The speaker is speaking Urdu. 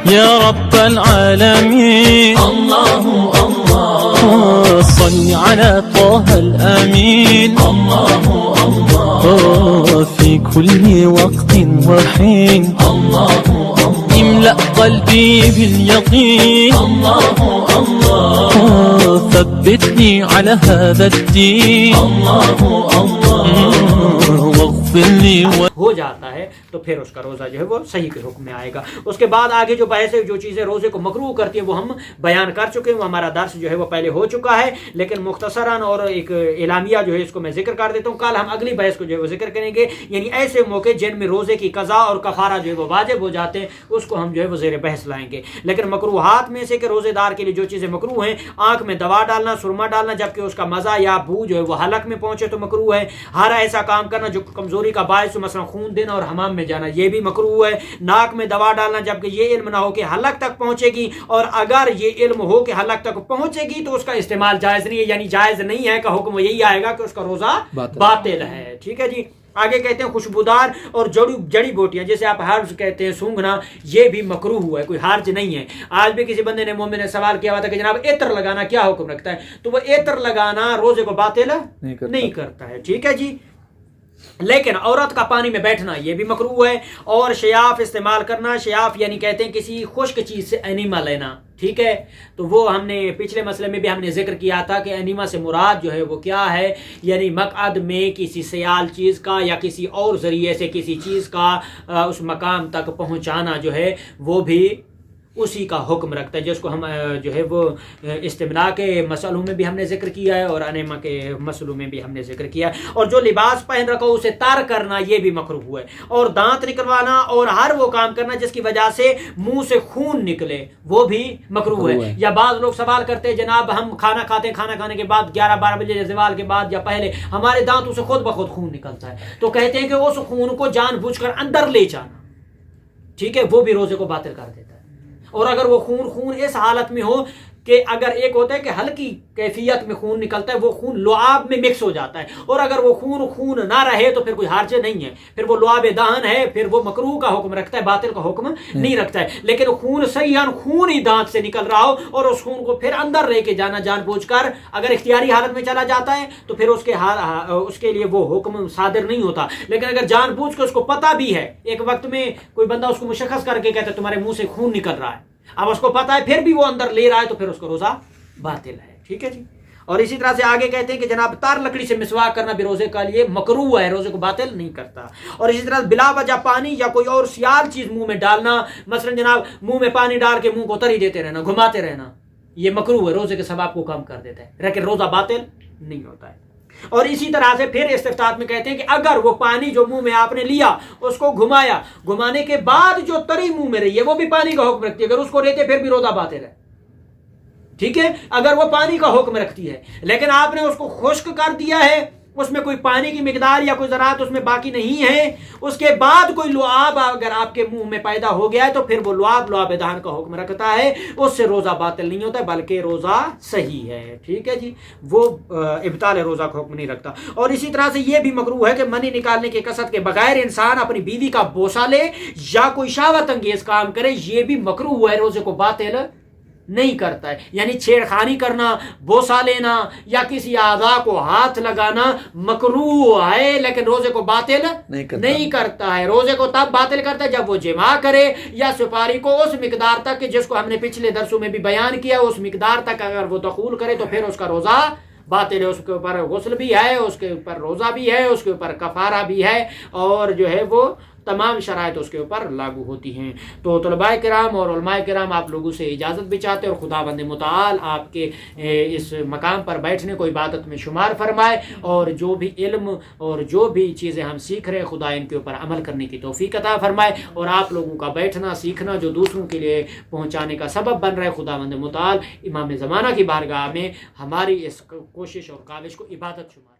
يا رب العالمين الله الله صل على طه الأمين الله الله في كل وقت وحين الله الله املأ قلبي باليقين الله الله ثبتني على هذا الدين الله الله واغفر لي ہو جاتا ہے تو پھر اس کا روزہ جو ہے وہ صحیح کے حکم میں آئے گا. اس کے بعد آگے جو بحث ہے، جو چیزیں روزے کو مکروہ کرتی ہیں وہ ہم بیان کر چکے ہیں، وہ ہمارا درس جو ہے وہ پہلے ہو چکا ہے، لیکن مختصراً اور ایک اعلامیہ جو ہے اس کو میں ذکر کر دیتا ہوں. کل ہم اگلی بحث کو جو ہے وہ ذکر کریں گے، یعنی ایسے موقع جن میں روزے کی قضا اور کفارہ جو ہے وہ واجب ہو جاتے ہیں، اس کو ہم جو ہے وہ زیر بحث لائیں گے. لیکن مکروہات میں سے کہ روزے دار کے لیے جو چیزیں مکروہ ہیں، آنکھ میں دوا ڈالنا، سرما ڈالنا جبکہ اس کا مزہ یا بو جو ہے وہ حلق میں پہنچے تو مکروہ ہے. ہر ایسا کام کرنا جو کمزوری کا باعث ہو، مثلا خون دینا اور حمام میں جانا، یہ بھی مکروہ ہے. ناک میں دوا ڈالنا جبکہ یہ علم نہ ہو کہ حلق تک پہنچے گی، اور اگر یہ علم ہو کہ حلق تک پہنچے گی تو اس کا استعمال جائز نہیں ہے، یعنی جائز نہیں ہے کا حکم یہی آئے گا کہ اس کا روزہ باطل ہے. ٹھیک ہے جی. آگے کہتے ہیں خوشبودار اور جڑی بوٹیاں، جیسے آپ ہربز کہتے ہیں، سونگھنا، یہ بھی مکروہ ہوا ہے، کوئی حرج نہیں ہے. آج بھی کسی بندے نے مومن نے سوال کیا ہوا تھا کہ جناب عطر لگانا کیا حکم رکھتا ہے، تو وہ عطر لگانا روزے کو باطل نہیں کرتا ہے. ٹھیک ہے جی. لیکن عورت کا پانی میں بیٹھنا یہ بھی مکروہ ہے، اور شیاف استعمال کرنا، شیاف یعنی کہتے ہیں کسی خشک چیز سے انیما لینا. ٹھیک ہے. تو وہ ہم نے پچھلے مسئلے میں بھی ہم نے ذکر کیا تھا کہ انیما سے مراد جو ہے وہ کیا ہے، یعنی مقعد میں کسی سیال چیز کا یا کسی اور ذریعے سے کسی چیز کا اس مقام تک پہنچانا جو ہے وہ بھی اسی کا حکم رکھتا ہے، جس کو ہم جو ہے وہ استمناء کے مسئلوں میں بھی ہم نے ذکر کیا ہے اور انیما کے مسئلوں میں بھی ہم نے ذکر کیا ہے. اور جو لباس پہن رکھو اسے تار کرنا یہ بھی مکروہ ہے، اور دانت نکلوانا اور ہر وہ کام کرنا جس کی وجہ سے منہ سے خون نکلے وہ بھی مکروہ ہے. یا بعض لوگ سوال کرتے ہیں جناب ہم کھانا کھاتے ہیں، کھانا کھانے کے بعد 11-12 بجے زوال کے بعد یا پہلے ہمارے دانتوں سے خود بخود خون نکلتا ہے، تو کہتے ہیں کہ اس خون کو جان بوجھ کر اندر لے جانا، ٹھیک ہے، وہ بھی روزے کو باطل کر دیتا ہے. اور اگر وہ خون اس حالت میں ہو کہ اگر ایک ہوتا ہے کہ ہلکی کیفیت میں خون نکلتا ہے، وہ خون لعاب میں مکس ہو جاتا ہے، اور اگر وہ خون نہ رہے تو پھر کوئی حرج نہیں ہے، پھر وہ لعاب دہن ہے، پھر وہ مکروہ کا حکم رکھتا ہے، باطل کا حکم نہیں رکھتا ہے. لیکن خون صحیح خون ہی دانت سے نکل رہا ہو اور اس خون کو پھر اندر لے کے جانا جان بوجھ کر اگر اختیاری حالت میں چلا جاتا ہے تو پھر اس کے لیے وہ حکم صادر نہیں ہوتا. لیکن اگر جان بوجھ کے اس کو پتہ بھی ہے، ایک وقت میں کوئی بندہ اس کو مشخص کر کے کہتا ہے تمہارے منہ سے خون نکل رہا ہے، اب اس کو پتہ ہے پھر بھی وہ اندر لے رہا ہے، تو پھر اس کا روزہ باطل ہے. ٹھیک ہے جی. اور اسی طرح سے آگے کہتے ہیں کہ جناب تار لکڑی سے مسواک کرنا بھی روزے کا لیے مکروہ ہے، روزے کو باطل نہیں کرتا. اور اسی طرح بلا وجہ پانی یا کوئی اور سیال چیز منہ میں ڈالنا، مثلا جناب منہ میں پانی ڈال کے منہ کو تری دیتے رہنا، گھماتے رہنا، یہ مکروہ ہے، روزے کے ثواب کو کم کر دیتا ہے، لیکن روزہ باطل نہیں ہوتا ہے. اور اسی طرح سے پھر استفتاء میں کہتے ہیں کہ اگر وہ پانی جو منہ میں آپ نے لیا اس کو گھمایا، گھمانے کے بعد جو تری منہ میں رہی ہے وہ بھی پانی کا حکم رکھتی ہے، اگر اس کو لیتے پھر بھی روزہ باطل ہے. ٹھیک ہے. اگر وہ پانی کا حکم رکھتی ہے لیکن آپ نے اس کو خشک کر دیا ہے، اس میں کوئی پانی کی مقدار یا کوئی ذرات اس میں باقی نہیں ہے، اس کے بعد کوئی لعاب اگر آپ کے منہ میں پیدا ہو گیا ہے تو پھر وہ لعاب دہن کا حکم رکھتا ہے، اس سے روزہ باطل نہیں ہوتا ہے بلکہ روزہ صحیح ہے. ٹھیک ہے جی. وہ ابطال روزہ کا حکم نہیں رکھتا. اور اسی طرح سے یہ بھی مکروہ ہے کہ منی نکالنے کی کثرت کے بغیر انسان اپنی بیوی کا بوسہ لے یا کوئی شہوت انگیز کام کرے، یہ بھی مکروہ ہے، روزے کو باطل نہیں کرتا ہے. یعنی چھیڑخانی کرنا، بوسہ لینا یا کسی اعضاء کو ہاتھ لگانا مکروہ ہے، لیکن روزے کو باطل نہیں کرتا ہے. روزے کو تب باطل کرتا ہے جب وہ جماع کرے یا سپاری کو اس مقدار تک کہ جس کو ہم نے پچھلے درسوں میں بھی بیان کیا، اس مقدار تک اگر وہ دخول کرے تو پھر اس کا روزہ باطل ہے. اس کے اوپر غسل بھی ہے، اس کے اوپر روزہ بھی ہے، اس کے اوپر کفارہ بھی ہے، اور جو ہے وہ تمام شرائط اس کے اوپر لاگو ہوتی ہیں. تو طلباء کرام اور علماء کرام آپ لوگوں سے اجازت بھی چاہتے ہیں، اور خداوند متعال آپ کے اس مقام پر بیٹھنے کو عبادت میں شمار فرمائے، اور جو بھی علم اور جو بھی چیزیں ہم سیکھ رہے ہیں خدا ان کے اوپر عمل کرنے کی توفیق عطا فرمائے، اور آپ لوگوں کا بیٹھنا سیکھنا جو دوسروں کے لیے پہنچانے کا سبب بن رہا ہے، خداوند متعال امام زمانہ کی بارگاہ میں ہماری اس کوشش اور کاوش کو عبادت شمار